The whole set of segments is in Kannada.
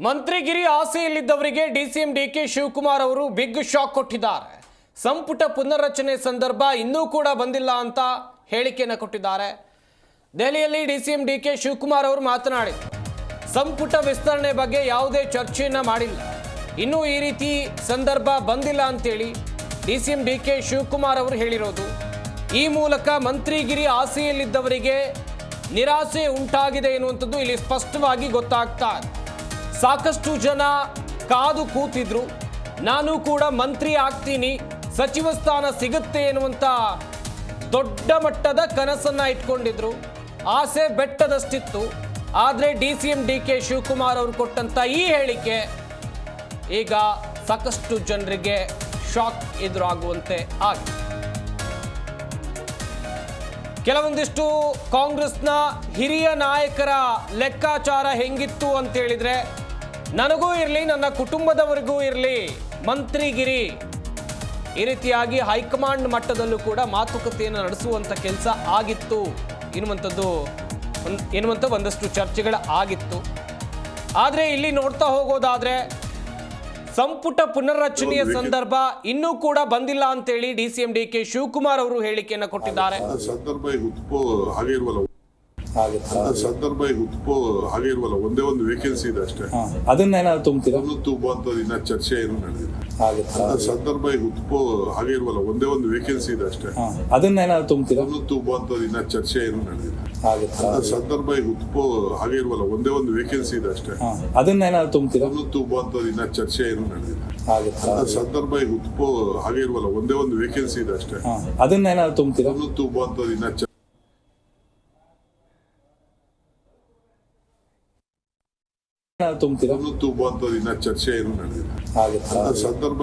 ಮಂತ್ರಿಗಿರಿ ಆಸೆಯಲ್ಲಿದ್ದವರಿಗೆ ಡಿಸಿಎಂ ಡಿಕೆ ಶಿವಕುಮಾರ್ ಅವರು ಬಿಗ್ ಶಾಕ್ ಕೊಟ್ಟಿದ್ದಾರೆ. ಸಂಪುಟ ಪುನರ್ರಚನೆ ಸಂದರ್ಭ ಇನ್ನೂ ಕೂಡ ಬಂದಿಲ್ಲ ಅಂತ ಹೇಳಿಕೆಯನ್ನು ಕೊಟ್ಟಿದ್ದಾರೆ. ದೆಹಲಿಯಲ್ಲಿ ಡಿಸಿಎಂ ಡಿಕೆ ಶಿವಕುಮಾರ್ ಅವರು ಮಾತನಾಡಿದರು. ಸಂಪುಟ ವಿಸ್ತರಣೆ ಬಗ್ಗೆ ಯಾವುದೇ ಚರ್ಚೆಯನ್ನ ಮಾಡಿಲ್ಲ, ಇನ್ನೂ ಈ ರೀತಿ ಸಂದರ್ಭ ಬಂದಿಲ್ಲ ಅಂತೇಳಿ ಡಿಸಿಎಂ ಡಿಕೆ ಶಿವಕುಮಾರ್ ಅವರು ಹೇಳಿರೋದು. ಈ ಮೂಲಕ ಮಂತ್ರಿಗಿರಿ ಆಸೆಯಲ್ಲಿದ್ದವರಿಗೆ ನಿರಾಸೆ ಉಂಟಾಗಿದೆ ಎನ್ನುವಂಥದ್ದು ಇಲ್ಲಿ ಸ್ಪಷ್ಟವಾಗಿ ಗೊತ್ತಾಗ್ತಾ ಇದೆ. ಸಾಕಷ್ಟು ಜನ ಕಾದು ಕೂತಿದ್ರು, ನಾನು ಕೂಡ ಮಂತ್ರಿ ಆಗ್ತೀನಿ, ಸಚಿವ ಸ್ಥಾನ ಸಿಗುತ್ತೆ ಎನ್ನುವಂಥ ದೊಡ್ಡ ಮಟ್ಟದ ಕನಸನ್ನ ಇಟ್ಕೊಂಡಿದ್ರು. ಆಸೆ ಬೆಟ್ಟದಷ್ಟಿತ್ತು. ಆದರೆ ಡಿಸಿಎಂ ಡಿಕೆ ಶಿವಕುಮಾರ್ ಅವರು ಕೊಟ್ಟಂತ ಈ ಹೇಳಿಕೆ ಈಗ ಸಾಕಷ್ಟು ಜನರಿಗೆ ಶಾಕ್ ಎದುರಾಗುವಂತೆ ಆಗಿದೆ. ಕೆಲವೊಂದಿಷ್ಟು ಕಾಂಗ್ರೆಸ್ನ ಹಿರಿಯ ನಾಯಕರ ಲೆಕ್ಕಾಚಾರ ಹೆಂಗಿತ್ತು ಅಂತ ಹೇಳಿದ್ರೆ, ನನಗೂ ಇರಲಿ ನನ್ನ ಕುಟುಂಬದವರಿಗೂ ಇರಲಿ ಮಂತ್ರಿಗಿರಿ, ಈ ರೀತಿಯಾಗಿ ಹೈಕಮಾಂಡ್ ಮಟ್ಟದಲ್ಲೂ ಕೂಡ ಮಾತುಕತೆಯನ್ನು ನಡೆಸುವಂಥ ಕೆಲಸ ಆಗಿತ್ತು ಎನ್ನುವಂಥ ಒಂದಷ್ಟು ಚರ್ಚೆಗಳು ಆಗಿತ್ತು. ಆದರೆ ಇಲ್ಲಿ ನೋಡ್ತಾ ಹೋಗೋದಾದ್ರೆ ಸಂಪುಟ ಪುನರ್ರಚನೆಯ ಸಂದರ್ಭ ಇನ್ನೂ ಕೂಡ ಬಂದಿಲ್ಲ ಅಂತೇಳಿ ಡಿಸಿಎಂ ಡಿಕೆ ಶಿವಕುಮಾರ್ ಅವರು ಹೇಳಿಕೆಯನ್ನು ಕೊಟ್ಟಿದ್ದಾರೆ. ಸಂದರ್ಭ ಹಾಗೆ ಇರುವಲ್ಲ, ಒಂದೇ ಒಂದು ವೇಕೆನ್ಸಿ ಇದೆ ಅಷ್ಟೇ. ಅದನ್ನೇನಾದ್ರು ತುಂಬ್ತೀರಾ? ತುಂಬುವಂತದ್ದು ಇನ್ನ ಚರ್ಚೆ ಏನು ನಡೆದಿಲ್ಲ. ಸಂದರ್ಭ ಹಾಗೆ ಇರುವಲ್ಲ, ಒಂದೇ ಒಂದು ವೇಕೆನ್ಸಿ ಇದೆ ಅಷ್ಟೇ. ಅದನ್ನೇನಾದ್ರು ತುಂಬ್ತೀರಾ? ತುಂಬುವಂತದ್ದು ಇನ್ನ ಚರ್ಚೆ ಏನು ನಡೆದಿಲ್ಲ. ಸಂದರ್ಭ ಹಾಗೆ ಇರುವಲ್ಲ, ಒಂದೇ ಒಂದು ವೇಕೆನ್ಸಿ ಇದೆ ಅಷ್ಟೇ. ಅದನ್ನೇನಾದ್ರು ತುಂಬ್ತೀರಾ? ತುಂಬುವಂತದ್ದು ಇನ್ನ ಚರ್ಚೆ ಏನು ನಡೆದಿಲ್ಲ. ಸಂದರ್ಭ ಹಾಗೆ ಇರುವಲ್ಲ, ಒಂದೇ ಒಂದು ವೇಕೆನ್ಸಿ ಇದೆ ಅಷ್ಟೇ. ಅದನ್ನೇನಾದ್ರು ತುಂಬ್ತೀರಾ? ತುಂಬುವಂತದ್ದು ಇನ್ನ ತುಂಬುವಂತದ್ದು ಇನ್ನ ಚರ್ಚೆ ಏನು ನಡೆದಿಲ್ಲ. ಸಂದರ್ಭ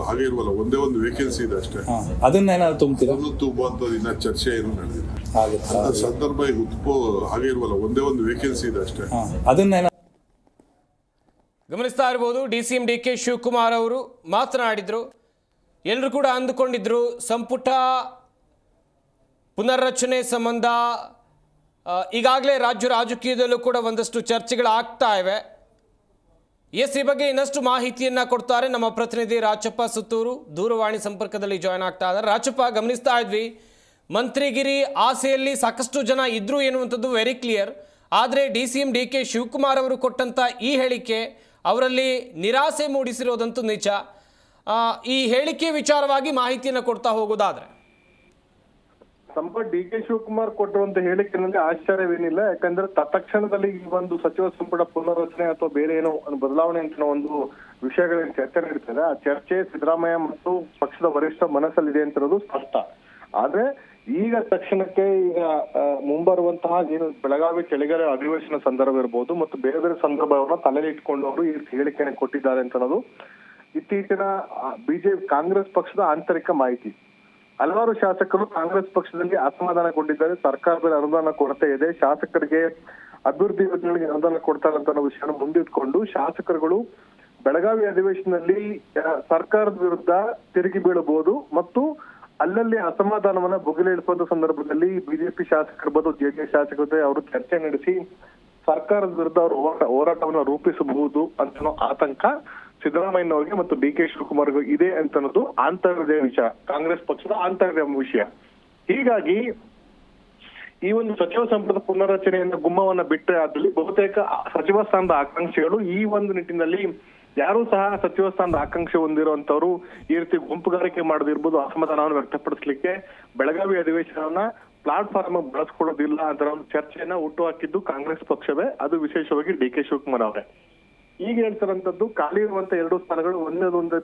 ಹಾಗೆ ಇರುವಲ್ಲ, ಒಂದೇ ಒಂದು ವೇಕೆನ್ಸಿ ಇದೆ ಅಷ್ಟೇ. ಅದನ್ನೇನಾದ್ರು ತುಂಬ್ತೀರಾ? ತುಂಬುವಂತದ್ದು ಇನ್ನ ಚರ್ಚೆ ಏನು ನಡೆದಿಲ್ಲ. ಸಂದರ್ಭ ಹಾಗೆ ಇರುವಲ್ಲ, ಒಂದೇ ಒಂದು ವೇಕೆನ್ಸಿ ಇದೆ ಅಷ್ಟೇ. ಅದನ್ನೇನಾದ್ರು ಗಮನಿಸ್ತಾ ಇರಬಹುದು, ಡಿಸಿಎಂ ಡಿಕೆ ಶಿವಕುಮಾರ್ ಅವರು ಮಾತನಾಡಿದ್ರು. ಎಲ್ಲರೂ ಕೂಡ ಅಂದುಕೊಂಡಿದ್ರು ಸಂಪುಟ ಪುನರ್ರಚನೆ ಸಂಬಂಧ ಈಗಾಗಲೇ ರಾಜ್ಯ ರಾಜಕೀಯದಲ್ಲೂ ಕೂಡ ಒಂದಷ್ಟು ಚರ್ಚೆಗಳು ಆಗ್ತಾ ಇವೆ. ಈ ಬಗ್ಗೆ ಇನ್ನಷ್ಟು ಮಾಹಿತಿಯನ್ನ ಕೊಡ್ತಾರೆ ನಮ್ಮ ಪ್ರತಿನಿಧಿ ರಾಚಪ್ಪ ಸುತ್ತೂರು, ದೂರವಾಣಿ ಸಂಪರ್ಕದಲ್ಲಿ ಜಾಯ್ನ್ ಆಗ್ತಾ ಇದ್ದಾರೆ. ರಾಚಪ್ಪ, ಗಮನಿಸ್ತಾ ಇದ್ವಿ ಮಂತ್ರಿಗಿರಿ ಆಸೆಯಲ್ಲಿ ಸಾಕಷ್ಟು ಜನ ಇದ್ರು ಎನ್ನುವಂಥದ್ದು ವೆರಿ ಕ್ಲಿಯರ್. ಆದರೆ ಡಿಸಿಎಂ ಡಿಕೆ ಶಿವಕುಮಾರ್ ಅವರು ಕೊಟ್ಟಂತ ಈ ಹೇಳಿಕೆ ಅವರಲ್ಲಿ ನಿರಾಸೆ ಮೂಡಿಸಿರೋದಂತೂ ನಿಜ. ಈ ಹೇಳಿಕೆ ವಿಚಾರವಾಗಿ ಮಾಹಿತಿಯನ್ನು ಕೊಡ್ತಾ ಹೋಗೋದಾದ್ರೆ ಸಂಪುಟ ಡಿಕೆ ಶಿವಕುಮಾರ್ ಕೊಟ್ಟಿರುವಂತ ಹೇಳಿಕೆನಲ್ಲಿ ಆಶ್ಚರ್ಯವೇನಿಲ್ಲ. ಯಾಕಂದ್ರೆ ತತ್ಕ್ಷಣದಲ್ಲಿ ಈ ಒಂದು ಸಚಿವ ಸಂಪುಟ ಪುನರ್ರಚನೆ ಅಥವಾ ಬೇರೆ ಏನೋ ಬದಲಾವಣೆ ಅಂತ ಒಂದು ವಿಷಯಗಳ ಚರ್ಚೆ ನಡೀತದೆ. ಆ ಚರ್ಚೆ ಸಿದ್ದರಾಮಯ್ಯ ಮತ್ತು ಪಕ್ಷದ ವರಿಷ್ಠ ಮನಸ್ಸಲ್ಲಿದೆ ಅಂತಿರೋದು ಸ್ಪಷ್ಟ. ಆದ್ರೆ ಈಗ ತಕ್ಷಣಕ್ಕೆ ಈಗ ಮುಂಬರುವಂತಹ ಏನು ಬೆಳಗಾವಿ ಚಳಿಗಾಲ ಅಧಿವೇಶನ ಸಂದರ್ಭ ಇರಬಹುದು ಮತ್ತು ಬೇರೆ ಬೇರೆ ಸಂದರ್ಭವನ್ನ ತಲೆಯಲ್ಲಿ ಇಟ್ಕೊಂಡು ಅವರು ಈ ಹೇಳಿಕೆಯನ್ನು ಕೊಟ್ಟಿದ್ದಾರೆ ಅಂತ ಅನ್ನೋದು ಇತ್ತೀಚಿನ ಬಿಜೆಪಿ ಕಾಂಗ್ರೆಸ್ ಪಕ್ಷದ ಆಂತರಿಕ ಮಾಹಿತಿ. ಹಲವಾರು ಶಾಸಕರು ಕಾಂಗ್ರೆಸ್ ಪಕ್ಷದಲ್ಲಿ ಅಸಮಾಧಾನಗೊಂಡಿದ್ದಾರೆ. ಸರ್ಕಾರದಲ್ಲಿ ಅನುದಾನ ಕೊರತೆ ಇದೆ, ಶಾಸಕರಿಗೆ ಅಭಿವೃದ್ಧಿ ಯೋಜನೆಗಳಿಗೆ ಅನುದಾನ ಕೊಡ್ತಾರೆ ಅಂತ ಅನ್ನೋ ವಿಷಯವನ್ನು ಮುಂದಿಟ್ಕೊಂಡು ಶಾಸಕರುಗಳು ಬೆಳಗಾವಿ ಅಧಿವೇಶನದಲ್ಲಿ ಸರ್ಕಾರದ ವಿರುದ್ಧ ತಿರುಗಿ ಬೀಳಬಹುದು ಮತ್ತು ಅಲ್ಲಲ್ಲಿ ಅಸಮಾಧಾನವನ್ನ ಬುಗಿಲೇಳಿಸುವಂತ ಸಂದರ್ಭದಲ್ಲಿ ಬಿಜೆಪಿ ಶಾಸಕರಿರ್ಬೋದು, ಜೆಡಿಎಸ್ ಶಾಸಕರ ಅವರು ಚರ್ಚೆ ನಡೆಸಿ ಸರ್ಕಾರದ ವಿರುದ್ಧ ಅವರು ಹೋರಾಟವನ್ನು ರೂಪಿಸಬಹುದು ಅಂತ ಆತಂಕ ಸಿದ್ದರಾಮಯ್ಯನವರಿಗೆ ಮತ್ತು ಡಿಕೆ ಶಿವಕುಮಾರ್ಗೂ ಇದೆ ಅಂತ ಅನ್ನೋದು ಆಂತರ್ಯ ವಿಷಯ, ಕಾಂಗ್ರೆಸ್ ಪಕ್ಷದ ಆಂತರ್ಯ ವಿಷಯ. ಹೀಗಾಗಿ ಈ ಒಂದು ಸಚಿವ ಸಂಪುಟದ ಪುನರ್ರಚನೆಯಿಂದ ಗುಮ್ಮವನ್ನ ಬಿಟ್ಟರೆ ಅದಲ್ಲಿ ಬಹುತೇಕ ಸಚಿವ ಸ್ಥಾನದ ಆಕಾಂಕ್ಷಿಗಳು ಈ ಒಂದು ನಿಟ್ಟಿನಲ್ಲಿ ಯಾರು ಸಹ ಸಚಿವ ಸ್ಥಾನದ ಆಕಾಂಕ್ಷೆ ಹೊಂದಿರುವಂತವ್ರು ಈ ರೀತಿ ಗುಂಪುಗಾರಿಕೆ ಮಾಡದಿರ್ಬೋದು, ಅಸಮಾಧಾನವನ್ನು ವ್ಯಕ್ತಪಡಿಸಲಿಕ್ಕೆ ಬೆಳಗಾವಿ ಅಧಿವೇಶನವನ್ನ ಪ್ಲಾಟ್ಫಾರ್ಮ್ ಬಳಸ್ಕೊಳ್ಳೋದಿಲ್ಲ ಅಂತ ಒಂದು ಚರ್ಚೆಯನ್ನ ಹುಟ್ಟು ಹಾಕಿದ್ದು ಕಾಂಗ್ರೆಸ್ ಪಕ್ಷವೇ, ಅದು ವಿಶೇಷವಾಗಿ ಡಿಕೆ ಶಿವಕುಮಾರ್ ಅವರೇ. ಈಗ ಹೇಳ್ತಾರಂತದ್ದು ಖಾಲಿ ಇರುವಂತ 2 ಸ್ಥಾನಗಳು, ಒಂದೊಂದು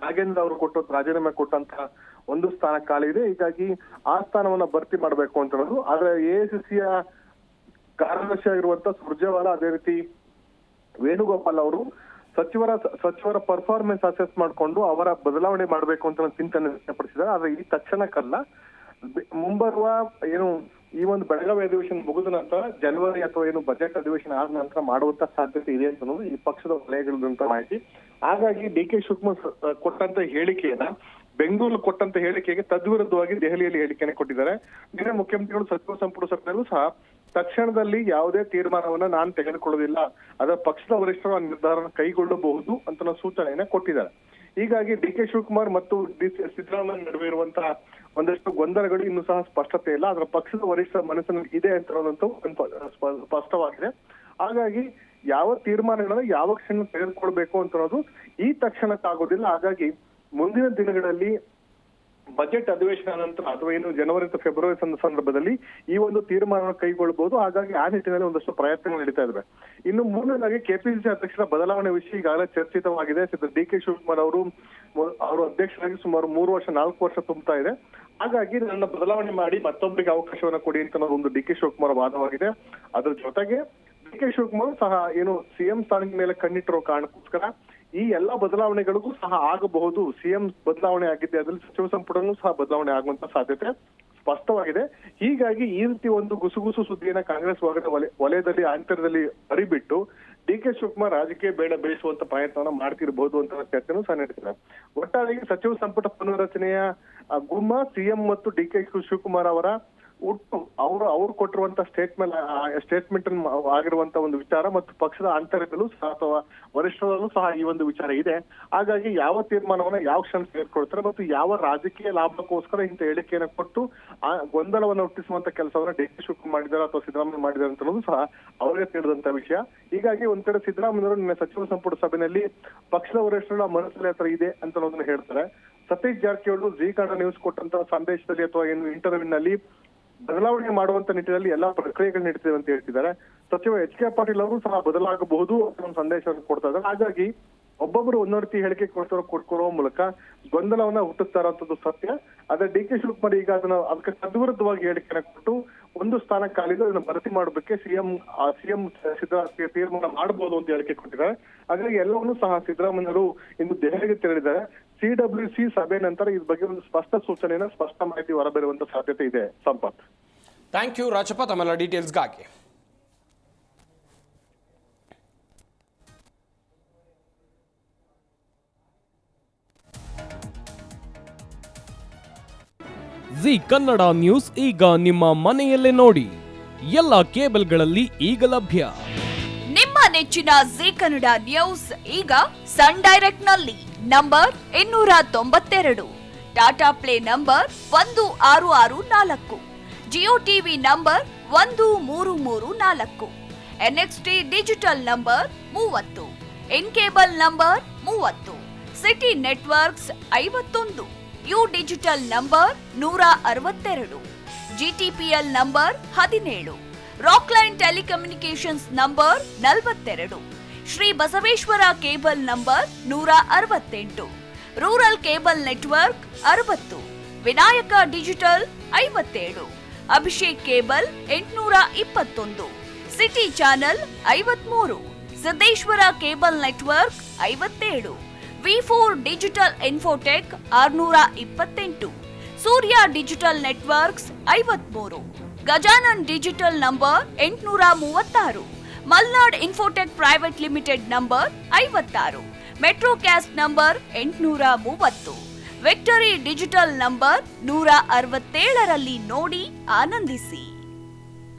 ನಾಗೇಂದ್ರ ಅವರು ರಾಜೀನಾಮೆ ಕೊಟ್ಟಂತ ಒಂದು ಸ್ಥಾನ ಖಾಲಿ ಇದೆ. ಹೀಗಾಗಿ ಆ ಸ್ಥಾನವನ್ನ ಭರ್ತಿ ಮಾಡಬೇಕು ಅಂತ ಹೇಳೋದು. ಆದ್ರೆ ಎಐಸಿಸಿಯ ಕಾರ್ಯದರ್ಶಿ ಆಗಿರುವಂತ ಸುರ್ಜೇವಾಲಾ, ಅದೇ ರೀತಿ ವೇಣುಗೋಪಾಲ್ ಅವರು ಸಚಿವರ ಪರ್ಫಾರ್ಮೆನ್ಸ್ ಅಸೆಸ್ ಮಾಡಿಕೊಂಡು ಅವರ ಬದಲಾವಣೆ ಮಾಡಬೇಕು ಅಂತ ಚಿಂತನೆ ವ್ಯಕ್ತಪಡಿಸಿದ್ದಾರೆ. ಆದ್ರೆ ಈ ತಕ್ಷಣಕ್ಕಲ್ಲ, ಮುಂಬರುವ ಏನು ಈ ಒಂದು ಬೆಳಗಾವಿ ಅಧಿವೇಶನ ಮುಗಿದ ನಂತರ ಜನವರಿ ಅಥವಾ ಏನು ಬಜೆಟ್ ಅಧಿವೇಶನ ಆದ ನಂತರ ಮಾಡುವಂತ ಸಾಧ್ಯತೆ ಇದೆ ಅಂತ ಅನ್ನೋದು ಈ ಪಕ್ಷದ ವಲಯಗಳಿದಂತ ಮಾಹಿತಿ. ಹಾಗಾಗಿ ಡಿಕೆ ಶಿವಕುಮಾರ್ ಕೊಟ್ಟಂತ ಹೇಳಿಕೆಯನ್ನ ಬೆಂಗಳೂರು ಕೊಟ್ಟಂತ ಹೇಳಿಕೆಗೆ ತದ್ವಿರುದ್ಧವಾಗಿ ದೆಹಲಿಯಲ್ಲಿ ಹೇಳಿಕೆಯನ್ನು ಕೊಟ್ಟಿದ್ದಾರೆ. ನಿನ್ನೆ ಮುಖ್ಯಮಂತ್ರಿಗಳು ಸಚಿವ ಸಂಪುಟ ಸಭೆಯಲ್ಲೂ ಸಹ ತಕ್ಷಣದಲ್ಲಿ ಯಾವುದೇ ತೀರ್ಮಾನವನ್ನ ನಾನು ತೆಗೆದುಕೊಳ್ಳೋದಿಲ್ಲ, ಅದರ ಪಕ್ಷದ ವರಿಷ್ಠರು ಆ ನಿರ್ಧಾರ ಕೈಗೊಳ್ಳಬಹುದು ಅಂತ ಸೂಚನೆಯನ್ನ ಕೊಟ್ಟಿದ್ದಾರೆ. ಹೀಗಾಗಿ ಡಿ ಕೆ ಶಿವಕುಮಾರ್ ಮತ್ತು ಸಿದ್ದರಾಮಯ್ಯ ನಡುವೆ ಇರುವಂತಹ ಒಂದಷ್ಟು ಗೊಂದಲಗಳು ಇನ್ನೂ ಸಹ ಸ್ಪಷ್ಟತೆ ಇಲ್ಲ. ಅದರ ಪಕ್ಷದ ವರಿಷ್ಠರ ಮನಸ್ಸಿನಲ್ಲಿ ಇದೆ ಅಂತ ಅನ್ನೋದಂತೂ ಸ್ಪಷ್ಟವಾಗಿದೆ. ಹಾಗಾಗಿ ಯಾವ ತೀರ್ಮಾನಗಳನ್ನ ಯಾವ ಕ್ಷಣ ತೆಗೆದುಕೊಳ್ಬೇಕು ಅಂತ ಅನ್ನೋದು ಈ ತಕ್ಷಣಕ್ಕಾಗೋದಿಲ್ಲ. ಹಾಗಾಗಿ ಮುಂದಿನ ದಿನಗಳಲ್ಲಿ ಬಜೆಟ್ ಅಧಿವೇಶನ ನಂತರ ಅಥವಾ ಏನು ಜನವರಿ ಅಥವಾ ಫೆಬ್ರವರಿ ಸಂದರ್ಭದಲ್ಲಿ ಈ ಒಂದು ತೀರ್ಮಾನವನ್ನು ಕೈಗೊಳ್ಳಬಹುದು. ಹಾಗಾಗಿ ಆ ನಿಟ್ಟಿನಲ್ಲಿ ಒಂದಷ್ಟು ಪ್ರಯತ್ನಗಳು ನಡೀತಾ ಇದ್ದಾವೆ. ಇನ್ನು ಮೂರನೇದಾಗಿ ಕೆಪಿಸಿಸಿ ಅಧ್ಯಕ್ಷರ ಬದಲಾವಣೆ ವಿಷಯ ಈಗಾಗಲೇ ಚರ್ಚಿತವಾಗಿದೆ. ಡಿ ಕೆ ಶಿವಕುಮಾರ್ ಅವರು ಅಧ್ಯಕ್ಷರಾಗಿ ಸುಮಾರು 4 ವರ್ಷ ತುಂಬುತ್ತಾ ಇದೆ. ಹಾಗಾಗಿ ನನ್ನ ಬದಲಾವಣೆ ಮಾಡಿ ಮತ್ತೊಬ್ಬರಿಗೆ ಅವಕಾಶವನ್ನ ಕೊಡಿ ಅಂತ ಅನ್ನೋದು ಒಂದು ಡಿ ಕೆ ಶಿವಕುಮಾರ್ ವಾದವಾಗಿದೆ. ಅದ್ರ ಜೊತೆಗೆ ಡಿ ಕೆ ಶಿವಕುಮಾರ್ ಸಹ ಏನು ಸಿಎಂ ಸ್ಥಾನದ ಮೇಲೆ ಕಣ್ಣಿಟ್ಟಿರೋ ಕಾರಣಕ್ಕೋಸ್ಕರ ಈ ಎಲ್ಲಾ ಬದಲಾವಣೆಗಳಿಗೂ ಸಹ ಆಗಬಹುದು. ಸಿಎಂ ಬದಲಾವಣೆ ಆಗಿದ್ದೆ, ಅದರಲ್ಲಿ ಸಚಿವ ಸಂಪುಟನೂ ಸಹ ಬದಲಾವಣೆ ಆಗುವಂತ ಸಾಧ್ಯತೆ ಸ್ಪಷ್ಟವಾಗಿದೆ. ಹೀಗಾಗಿ ಈ ರೀತಿ ಒಂದು ಗುಸುಗುಸು ಸುದ್ದಿಯನ್ನ ಕಾಂಗ್ರೆಸ್ ವಲಯದಲ್ಲಿ ಆಂತರ್ಯದಲ್ಲಿ ಹರಿಬಿಟ್ಟು ಡಿ ಕೆ ಶಿವಕುಮಾರ್ ರಾಜಕೀಯ ಬೇಡ ಬೇಯಿಸುವಂತ ಪ್ರಯತ್ನವನ್ನ ಮಾಡ್ತಿರಬಹುದು ಅಂತ ಚರ್ಚೆನೂ ಸಹ ನಡೆದಿದೆ. ಒಟ್ಟಾರೆ ಸಚಿವ ಸಂಪುಟ ಪುನರ್ರಚನೆಯ ಗುಮ್ಮ ಸಿಎಂ ಮತ್ತು ಡಿ ಕೆ ಶಿವಕುಮಾರ್ ಅವರ ಒಟ್ಟು ಅವರು ಕೊಟ್ಟಿರುವಂತ ಸ್ಟೇಟ್ಮೆಂಟ್ ಆಗಿರುವಂತ ಒಂದು ವಿಚಾರ ಮತ್ತು ಪಕ್ಷದ ಆಂತರ್ಯದಲ್ಲೂ ಸಹ ಅಥವಾ ವರಿಷ್ಠರಲ್ಲೂ ಸಹ ಈ ಒಂದು ವಿಚಾರ ಇದೆ. ಹಾಗಾಗಿ ಯಾವ ತೀರ್ಮಾನವನ್ನ ಯಾವ ಕ್ಷಣ ತೆಗೆದುಕೊಳ್ತಾರೆ ಮತ್ತು ಯಾವ ರಾಜಕೀಯ ಲಾಭಕ್ಕೋಸ್ಕರ ಇಂಥ ಹೇಳಿಕೆಯನ್ನು ಕೊಟ್ಟು ಆ ಗೊಂದಲವನ್ನು ಹುಟ್ಟಿಸುವಂತ ಕೆಲಸವನ್ನ ಡಿ ಕೆ ಶಿವಕುಮಾರ್ ಮಾಡಿದ್ದಾರೆ ಅಥವಾ ಸಿದ್ದರಾಮಯ್ಯ ಮಾಡಿದ್ದಾರೆ ಅಂತ ಅನ್ನೋದು ಸಹ ಅವರಿಗೆ ತಿಳಿದಂತ ವಿಷಯ. ಹೀಗಾಗಿ ಒಂದ್ ಕಡೆ ಸಿದ್ದರಾಮಯ್ಯವರು ನಿನ್ನೆ ಸಚಿವ ಸಂಪುಟ ಸಭೆಯಲ್ಲಿ ಪಕ್ಷದ ವರಿಷ್ಠರ ಮನಸ್ಸಲ್ಲಿ ಹತ್ರ ಇದೆ ಅಂತ ಅನ್ನೋದನ್ನ ಹೇಳ್ತಾರೆ. ಸತೀಶ್ ಜಾರಕಿಹೊಳಿ ಜಿ ಕನ್ನಡ ನ್ಯೂಸ್ ಕೊಟ್ಟಂತ ಸಂದೇಶದಲ್ಲಿ ಅಥವಾ ಏನು ಇಂಟರ್ವ್ಯೂನಲ್ಲಿ ಬದಲಾವಣೆ ಮಾಡುವಂತ ನಿಟ್ಟಿನಲ್ಲಿ ಎಲ್ಲಾ ಪ್ರಕ್ರಿಯೆಗಳು ನಡೀತಿದೆ ಅಂತ ಹೇಳ್ತಿದ್ದಾರೆ. ಸಚಿವ ಎಚ್ ಕೆ ಪಾಟೀಲ್ ಅವರು ಸಹ ಬದಲಾಗಬಹುದು ಅಂತ ಒಂದು ಸಂದೇಶವನ್ನು ಕೊಡ್ತಾ ಇದ್ದಾರೆ. ಹಾಗಾಗಿ ಒಬ್ಬೊಬ್ಬರು ಒಂದೊಂದು ರೀತಿ ಹೇಳಿಕೆ ಕೊಡ್ಕೊಳೋ ಮೂಲಕ ಗೊಂದಲವನ್ನ ಹುಟ್ಟಿಸ್ತಾ ಇರುವಂತದ್ದು ಸತ್ಯ. ಆದ್ರೆ ಡಿ ಕೆ ಶಿವಕುಮಾರ್ ಈಗ ಅದಕ್ಕೆ ತದ್ವಿರುದ್ಧವಾಗಿ ಹೇಳಿಕೆಯನ್ನು ಕೊಟ್ಟು ಒಂದು ಸ್ಥಾನ ಖಾಲಿದ್ದು ಅದನ್ನ ಭರ್ತಿ ಮಾಡೋದಕ್ಕೆ ಸಿಎಂ ಸಿದ್ದರಾಮಯ್ಯ ತೀರ್ಮಾನ ಮಾಡಬಹುದು ಅಂತ ಹೇಳಿಕೆ ಕೊಟ್ಟಿದ್ದಾರೆ. ಹಾಗಾಗಿ ಎಲ್ಲವನ್ನೂ ಸಹ ಸಿದ್ದರಾಮಯ್ಯರು ಇಂದು ದೆಹಲಿಗೆ ತೆರಳಿದ್ದಾರೆ. CWC ಸಭೆ ನಂತರ ಇದ್ರ ಬಗ್ಗೆ ಒಂದು ಸ್ಪಷ್ಟ ಸೂಚನೆಯನ್ನ ಸ್ಪಷ್ಟ ಮಾಹಿತಿ ಹೊರಬರುವಂತ ಸಾಧ್ಯತೆ ಇದೆ. ಸಂಪತ್, ಥ್ಯಾಂಕ್ ಯು ರಾಜಪ್ಪ ತಮ್ಮೆಲ್ಲ ಡೀಟೇಲ್ಸ್ಗಾಗಿ. ಜಿ ಕನ್ನಡ ನ್ಯೂಸ್ ಈಗ ನಿಮ್ಮ ಮನೆಯಲ್ಲೇ ನೋಡಿ. ಎಲ್ಲ ಕೇಬಲ್ಗಳಲ್ಲಿ ಈಗ ಲಭ್ಯ. ನಿಮ್ಮ ನೆಚ್ಚಿನ ಜಿ ಕನ್ನಡ ನ್ಯೂಸ್ ಈಗ ಸನ್ ಡೈರೆಕ್ಟ್ ನಲ್ಲಿ number 292, Tata play number 1664, Jio TV number 1334, NXT digital number 30, in cable number 30, city networks 51, U digital number 162, GTPL number 17, Rockline telecommunications number 42, Shri Basaveshwara cable number 168, rural cable network 60, Vinayaka digital 57, Abhishek cable 821, city channel 53, Siddeshwara cable network 57, V4 digital Infotech 628, Surya digital networks 53, Gajanan digital number 836, Malnad infotech private limited number 56, Metrocast number 830, victory digital number 167ರಲ್ಲಿ ನೋಡಿ ಆನಂದಿಸಿ.